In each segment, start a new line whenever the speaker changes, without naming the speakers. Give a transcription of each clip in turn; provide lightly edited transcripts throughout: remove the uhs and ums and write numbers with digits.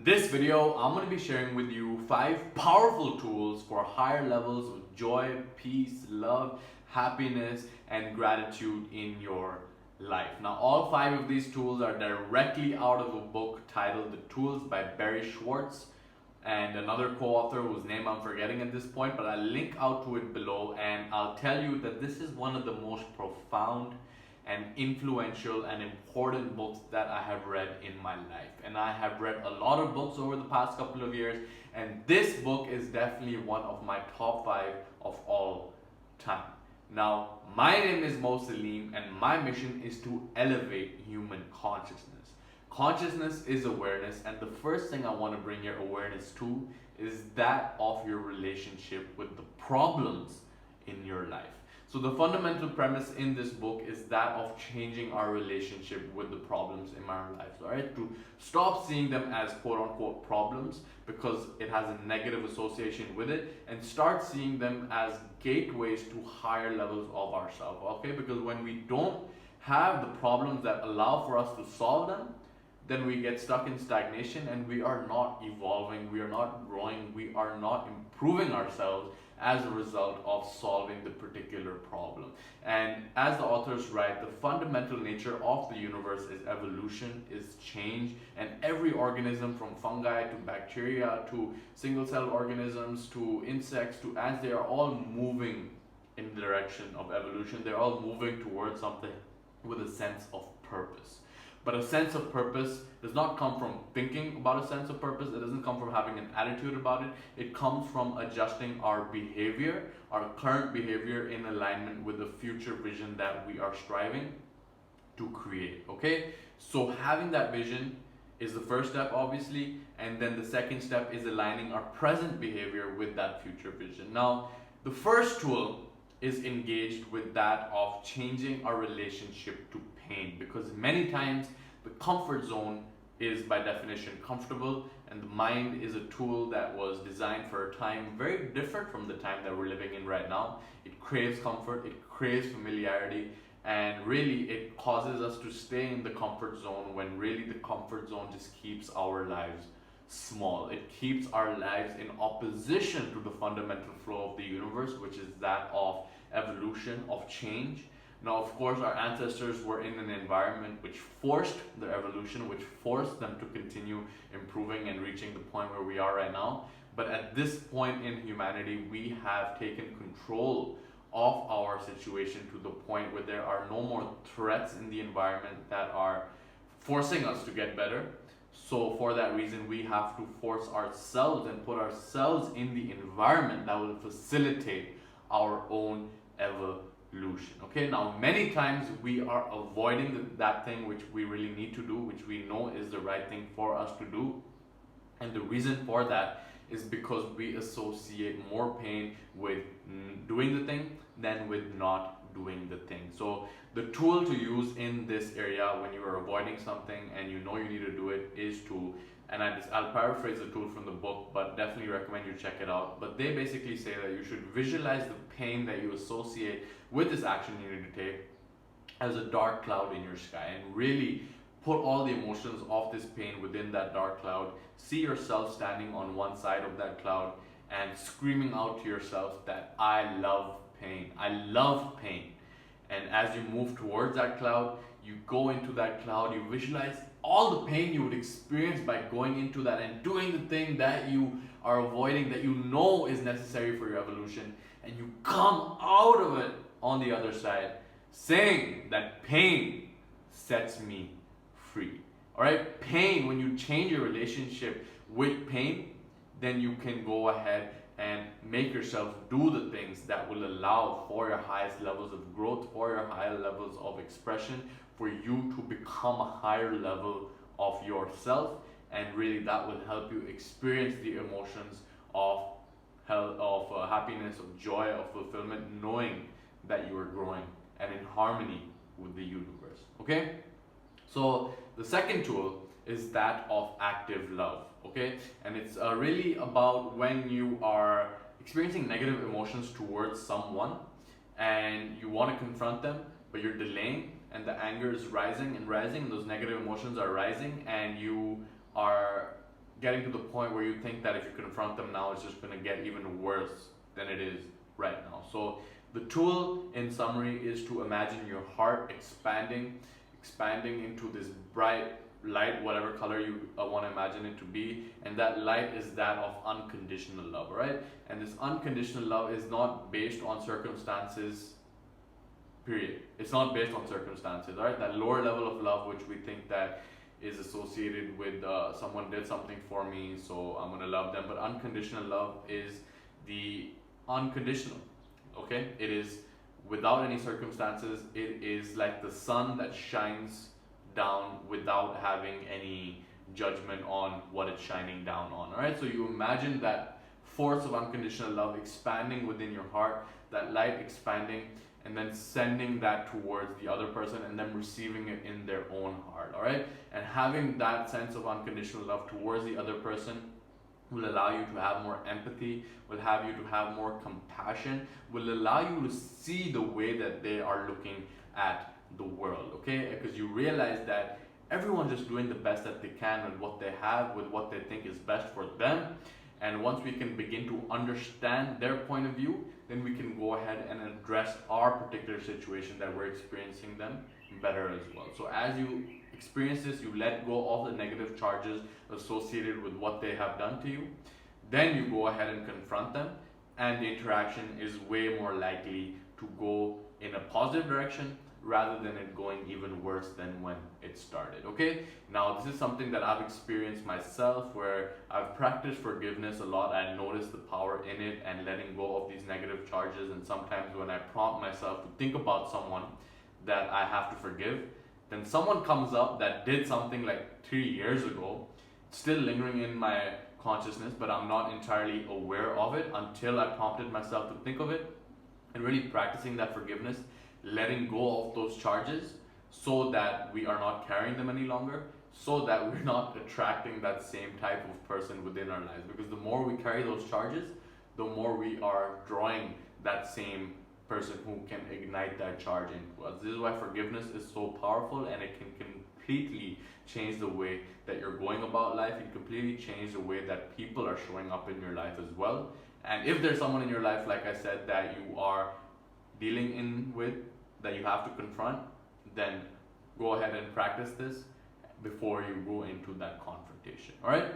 this video, I'm going to be sharing with you 5 powerful tools for higher levels of joy, peace, love, happiness, and gratitude in your life. Now, all 5 of these tools are directly out of a book titled The Tools by Barry Schwartz and another co-author whose name I'm forgetting at this point, but I'll link out to it below, and I'll tell you that this is one of the most profound and influential and important books that I have read in my life. And I have read a lot of books over the past couple of years, and this book is definitely one of my top 5 of all time. Now, my name is Mo Salim, and my mission is to elevate human consciousness. Consciousness is awareness, and the first thing I want to bring your awareness to is that of your relationship with the problems in your life. So the fundamental premise in this book is that of changing our relationship with the problems in our lives, all right? To stop seeing them as quote unquote problems because it has a negative association with it, and start seeing them as gateways to higher levels of ourselves, okay? Because when we don't have the problems that allow for us to solve them, then we get stuck in stagnation and we are not evolving, we are not growing, we are not improving ourselves as a result of solving the particular problem. And as the authors write, the fundamental nature of the universe is evolution, is change, and every organism from fungi to bacteria to single-celled organisms to insects to ants, they are all moving in the direction of evolution. They're all moving towards something with a sense of purpose. But a sense of purpose does not come from thinking about a sense of purpose. It doesn't come from having an attitude about it. It comes from adjusting our behavior, our current behavior, in alignment with the future vision that we are striving to create, okay? So having that vision is the first step, obviously, and then the second step is aligning our present behavior with that future vision. Now, the first tool is engaged with that of changing our relationship to pain, because many times the comfort zone is by definition comfortable, and the mind is a tool that was designed for a time very different from the time that we're living in right now. It craves comfort, it craves familiarity, and really it causes us to stay in the comfort zone when really the comfort zone just keeps our lives small. It keeps our lives in opposition to the fundamental flow of the universe, which is that of evolution, of change. Now, of course, our ancestors were in an environment which forced their evolution, which forced them to continue improving and reaching the point where we are right now. But at this point in humanity, we have taken control of our situation to the point where there are no more threats in the environment that are forcing us to get better. So for that reason, we have to force ourselves and put ourselves in the environment that will facilitate our own evolution. Okay, now many times we are avoiding that thing which we really need to do, which we know is the right thing for us to do. And the reason for that is because we associate more pain with doing the thing than with not doing the thing. So the tool to use in this area when you are avoiding something and you know you need to do it is to, and I'll paraphrase the tool from the book, but definitely recommend you check it out. But they basically say that you should visualize the pain that you associate with this action you need to take as a dark cloud in your sky, and really put all the emotions of this pain within that dark cloud. See yourself standing on one side of that cloud and screaming out to yourself that I love pain. I love pain. And as you move towards that cloud, you go into that cloud, you visualize all the pain you would experience by going into that and doing the thing that you are avoiding, that you know is necessary for your evolution, and you come out of it on the other side saying that pain sets me free. All right, pain, when you change your relationship with pain, then you can go ahead and make yourself do the things that will allow for your highest levels of growth, for your higher levels of expression, for you to become a higher level of yourself, and really that will help you experience the emotions of health, of happiness, of joy, of fulfillment, knowing that you are growing and in harmony with the universe. Okay, so the second tool is that of active love. Okay, and it's really about when you are experiencing negative emotions towards someone and you want to confront them, but you're delaying, and the anger is rising and rising, and those negative emotions are rising, and you are getting to the point where you think that if you confront them now, it's just going to get even worse than it is right now. So the tool in summary is to imagine your heart expanding into this bright light, whatever color you want to imagine it to be, and that light is that of unconditional love, right? And this unconditional love is not based on circumstances, period. It's not based on circumstances, right? That lower level of love, which we think that is associated with someone did something for me, so I'm gonna love them. But unconditional love is the unconditional, okay? It is without any circumstances. It is like the sun that shines down without having any judgment on what it's shining down on. All right, so you imagine that force of unconditional love expanding within your heart, that light expanding, and then sending that towards the other person and then receiving it in their own heart. All right, and having that sense of unconditional love towards the other person will allow you to have more empathy, will have you to have more compassion, will allow you to see the way that they are looking at the world, okay? Because you realize that everyone's just doing the best that they can with what they have, with what they think is best for them. And once we can begin to understand their point of view, then we can go ahead and address our particular situation that we're experiencing them better as well. So as you experience this, you let go of the negative charges associated with what they have done to you. Then you go ahead and confront them, and the interaction is way more likely to go in a positive direction rather than it going even worse than when it started, okay? Now, this is something that I've experienced myself, where I've practiced forgiveness a lot. I noticed the power in it and letting go of these negative charges. And sometimes when I prompt myself to think about someone that I have to forgive, then someone comes up that did something like 3 years ago, still lingering in my consciousness, but I'm not entirely aware of it until I prompted myself to think of it, and really practicing that forgiveness, letting go of those charges so that we are not carrying them any longer, so that we're not attracting that same type of person within our lives. Because the more we carry those charges, the more we are drawing that same person who can ignite that charge into us. This is why forgiveness is so powerful, and it can completely change the way that you're going about life. It completely change the way that people are showing up in your life as well. And if there's someone in your life, like I said, that you are dealing with, that you have to confront, then go ahead and practice this before you go into that confrontation. All right,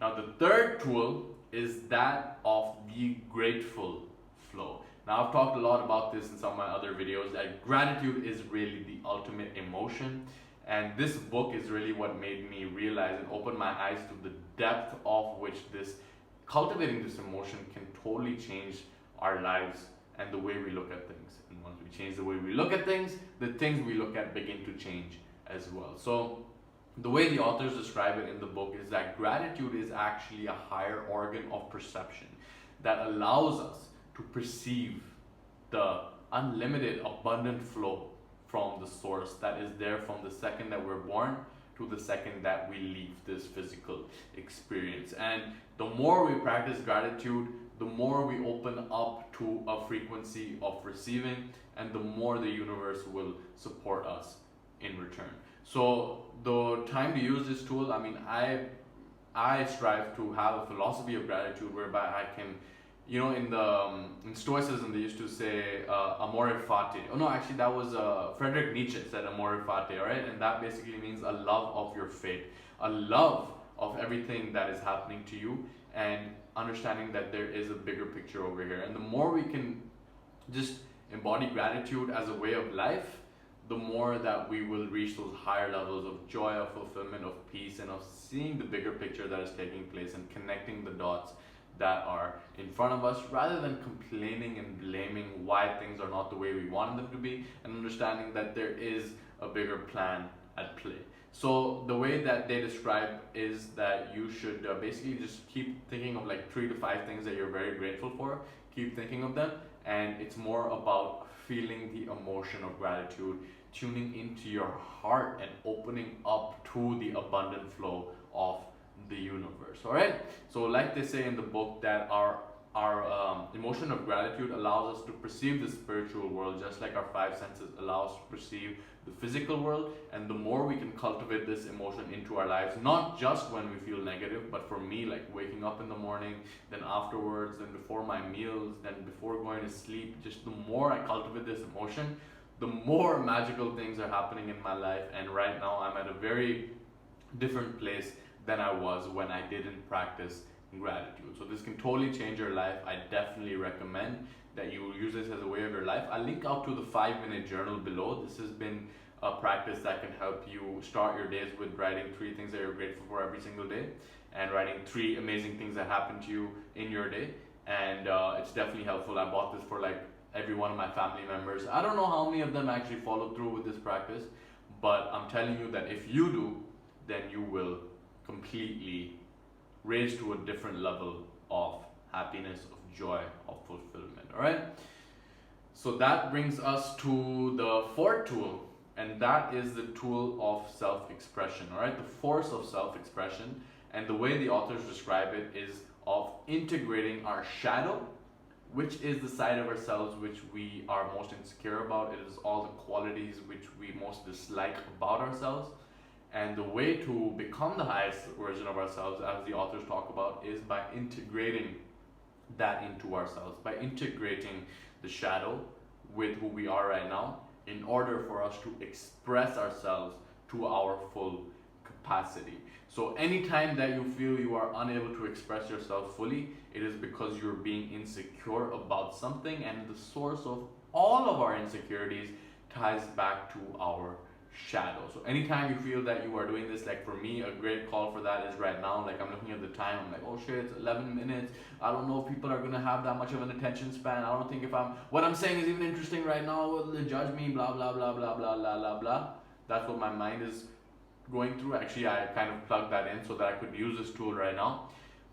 now the third tool is that of the grateful flow. Now, I've talked a lot about this in some of my other videos, that gratitude is really the ultimate emotion, and this book is really what made me realize and open my eyes to the depth of which this cultivating this emotion can totally change our lives and the way we look at things. And once we change the way we look at things, the things we look at begin to change as well. So the way the authors describe it in the book is that gratitude is actually a higher organ of perception that allows us to perceive the unlimited abundant flow from the source that is there from the second that we're born to the second that we leave this physical experience. And the more we practice gratitude, the more we open up to a frequency of receiving, and the more the universe will support us in return. So the time to use this tool, I mean, I strive to have a philosophy of gratitude whereby I can, you know, in Stoicism they used to say amore fati. Oh no, actually that was Friedrich Nietzsche said amore fati, right? And that basically means a love of your fate, a love of everything that is happening to you, and understanding that there is a bigger picture over here. And the more we can just embody gratitude as a way of life, the more that we will reach those higher levels of joy, of fulfillment, of peace, and of seeing the bigger picture that is taking place and connecting the dots that are in front of us, rather than complaining and blaming why things are not the way we want them to be, and understanding that there is a bigger plan at play. So the way that they describe is that you should basically just keep thinking of like 3 to 5 things that you're very grateful for. Keep thinking of them, and it's more about feeling the emotion of gratitude, tuning into your heart and opening up to the abundant flow of the universe. All right, so like they say in the book, that our our emotion of gratitude allows us to perceive the spiritual world just like our five senses allow us to perceive the physical world. And the more we can cultivate this emotion into our lives, not just when we feel negative, but for me, like waking up in the morning, then afterwards, then before my meals, then before going to sleep, just the more I cultivate this emotion, the more magical things are happening in my life. And right now I'm at a very different place than I was when I didn't practice gratitude. So this can totally change your life. I definitely recommend that you use this as a way of your life. I'll link out to the 5-minute journal below. This has been a practice that can help you start your days with writing 3 things that you're grateful for every single day, and writing 3 amazing things that happened to you in your day. And it's definitely helpful. I bought this for like every one of my family members. I don't know how many of them actually followed through with this practice, but I'm telling you that if you do, then you will completely raise to a different level of happiness, of joy, of fulfillment. All right. So that brings us to the 4th tool, and that is the tool of self-expression. All right. The force of self-expression, and the way the authors describe it is of integrating our shadow, which is the side of ourselves which we are most insecure about. It is all the qualities which we most dislike about ourselves. And the way to become the highest version of ourselves, as the authors talk about, is by integrating that into ourselves, by integrating the shadow with who we are right now, in order for us to express ourselves to our full capacity. So anytime that you feel you are unable to express yourself fully, it is because you're being insecure about something, and the source of all of our insecurities ties back to our shadow. So anytime you feel that you are doing this, like for me, a great call for that is right now. Like I'm looking at the time, I'm like, oh shit, it's 11 minutes. I don't know if people are gonna have that much of an attention span. I don't think if what I'm saying is even interesting right now. Will they judge me? Blah blah blah blah blah blah blah blah. That's what my mind is going through. Actually, I kind of plugged that in so that I could use this tool right now.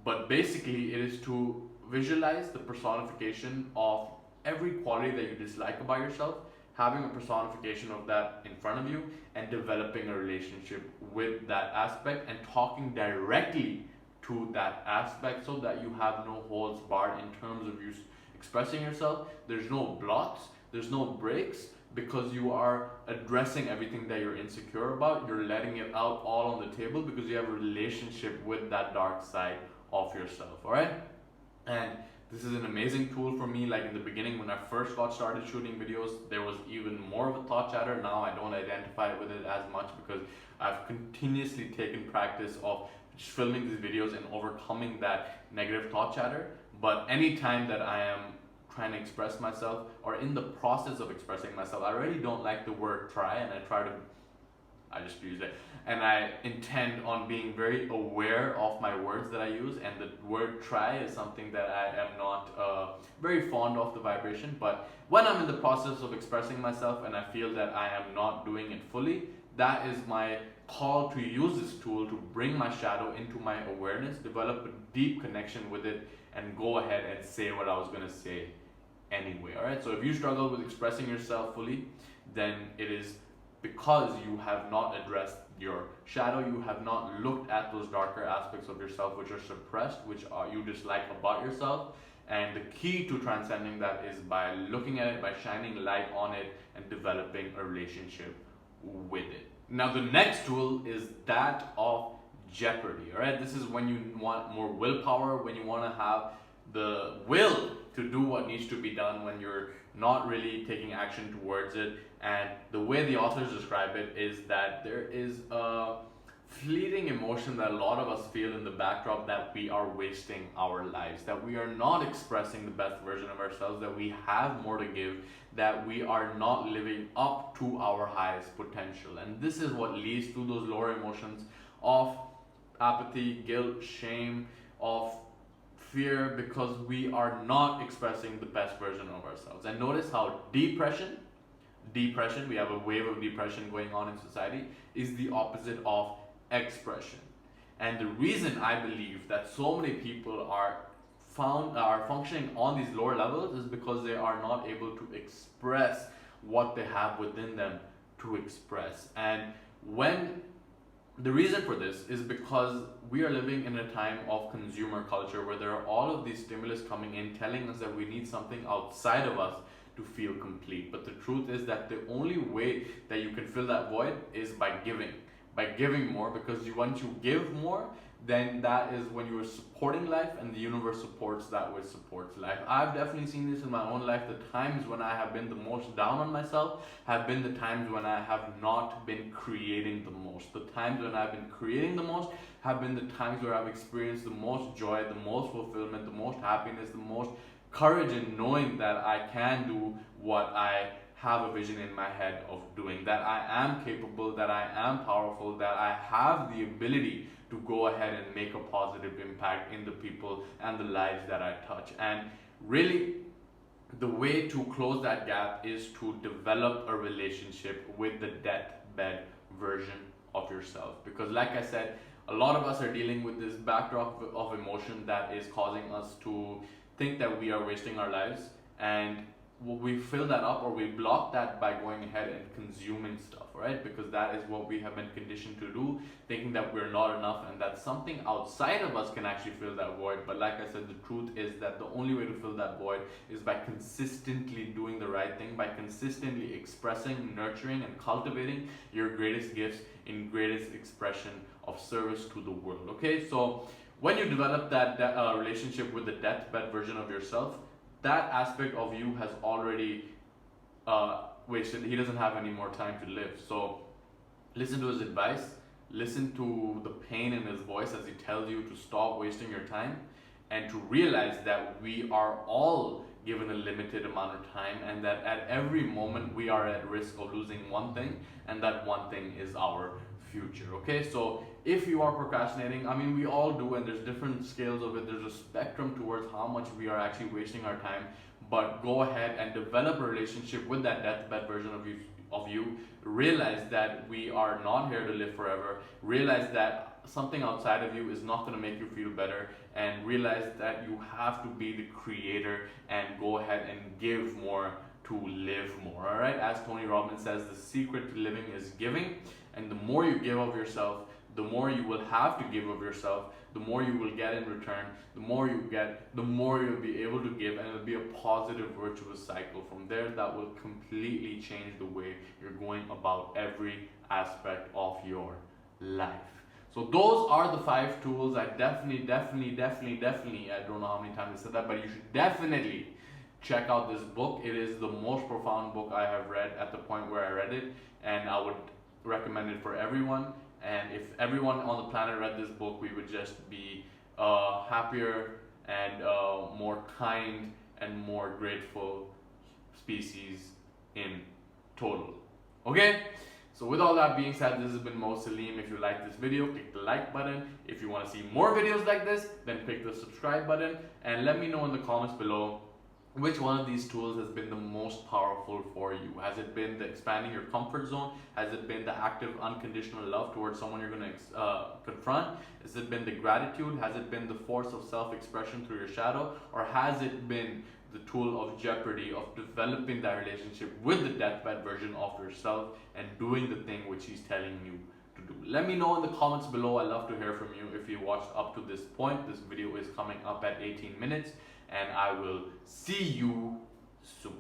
But basically, it is to visualize the personification of every quality that you dislike about yourself, having a personification of that in front of you, and developing a relationship with that aspect and talking directly to that aspect, so that you have no holds barred in terms of you expressing yourself. There's no blocks, there's no breaks, because you are addressing everything that you're insecure about. You're letting it out all on the table because you have a relationship with that dark side of yourself. All right. And this is an amazing tool for me. Like in the beginning, when I first got started shooting videos, there was even more of a thought chatter. Now I don't identify with it as much because I've continuously taken practice of just filming these videos and overcoming that negative thought chatter. But anytime that I am trying to express myself or in the process of expressing myself, I really don't like the word try, and I just use it. And I intend on being very aware of my words that I use, and the word try is something that I am not very fond of the vibration. But when I'm in the process of expressing myself and I feel that I am not doing it fully, that is my call to use this tool to bring my shadow into my awareness, develop a deep connection with it, and go ahead and say what I was going to say anyway. All right. So if you struggle with expressing yourself fully, then it is because you have not addressed your shadow. You have not looked at those darker aspects of yourself which are suppressed, which are you dislike about yourself. And the key to transcending that is by looking at it, by shining light on it, and developing a relationship with it. Now the next tool is that of jeopardy. All right. This is when you want more willpower, when you want to have the will to do what needs to be done, when you're not really taking action towards it. And the way the authors describe it is that there is a fleeting emotion that a lot of us feel in the backdrop, that we are wasting our lives, that we are not expressing the best version of ourselves, that we have more to give, that we are not living up to our highest potential. And this is what leads to those lower emotions of apathy, guilt, shame, of fear, because we are not expressing the best version of ourselves. And notice how depression, we have a wave of depression going on in society, is the opposite of expression. And the reason I believe that so many people are functioning on these lower levels is because they are not able to express what they have within them to express. And when The reason for this is because we are living in a time of consumer culture where there are all of these stimulus coming in telling us that we need something outside of us to feel complete. But the truth is that the only way that you can fill that void is by giving more, because once you give more, then that is when you are supporting life, and the universe supports that which supports life. I've definitely seen this in my own life. The times when I have been the most down on myself have been the times when I have not been creating the most. The times when I've been creating the most have been the times where I've experienced the most joy, the most fulfillment, the most happiness, the most courage in knowing that I can do what I have a vision in my head of doing, that I am capable, that I am powerful, that I have the ability to go ahead and make a positive impact in the people and the lives that I touch. And really, the way to close that gap is to develop a relationship with the deathbed version of yourself. Because like I said, a lot of us are dealing with this backdrop of emotion that is causing us to think that we are wasting our lives, and we fill that up, or we block that by going ahead and consuming stuff, right? Because that is what we have been conditioned to do, thinking that we're not enough and that something outside of us can actually fill that void. But like I said, the truth is that the only way to fill that void is by consistently doing the right thing, by consistently expressing, nurturing, and cultivating your greatest gifts in greatest expression of service to the world. Okay, so when you develop that relationship with the deathbed version of yourself, that aspect of you has already wasted. He doesn't have any more time to live. So listen to his advice, listen to the pain in his voice as he tells you to stop wasting your time, and to realize that we are all given a limited amount of time, and that at every moment we are at risk of losing one thing, and that one thing is our future. Okay, so if you are procrastinating, I mean, we all do, and there's different scales of it. There's a spectrum towards how much we are actually wasting our time. But go ahead and develop a relationship with that deathbed version of you. Realize that we are not here to live forever. Realize that something outside of you is not going to make you feel better, and realize that you have to be the creator and go ahead and give more to live more. All right, as Tony Robbins says, the secret to living is giving, and the more you give of yourself, the more you will have to give of yourself, the more you will get in return. The more you get, the more you'll be able to give, and it'll be a positive, virtuous cycle. From there, that will completely change the way you're going about every aspect of your life. So those are the 5 tools. I definitely, I don't know how many times I said that, but you should definitely check out this book. It is the most profound book I have read at the point where I read it, and I would recommend it for everyone. And if everyone on the planet read this book, we would just be happier and more kind and more grateful species in total. Okay? So with all that being said, this has been Mo Salim. If you like this video, click the like button. If you want to see more videos like this, then click the subscribe button. And let me know in the comments below which one of these tools has been the most powerful for you. Has it been the expanding your comfort zone? Has it been the active unconditional love towards someone you're going to confront? Has it been the gratitude? Has it been the force of self-expression through your shadow? Or has it been the tool of jeopardy, of developing that relationship with the deathbed version of yourself and doing the thing which he's telling you to do? Let me know in the comments below. I love to hear from you. If you watched up to this point, this video is coming up at 18 minutes, and I will see you soon.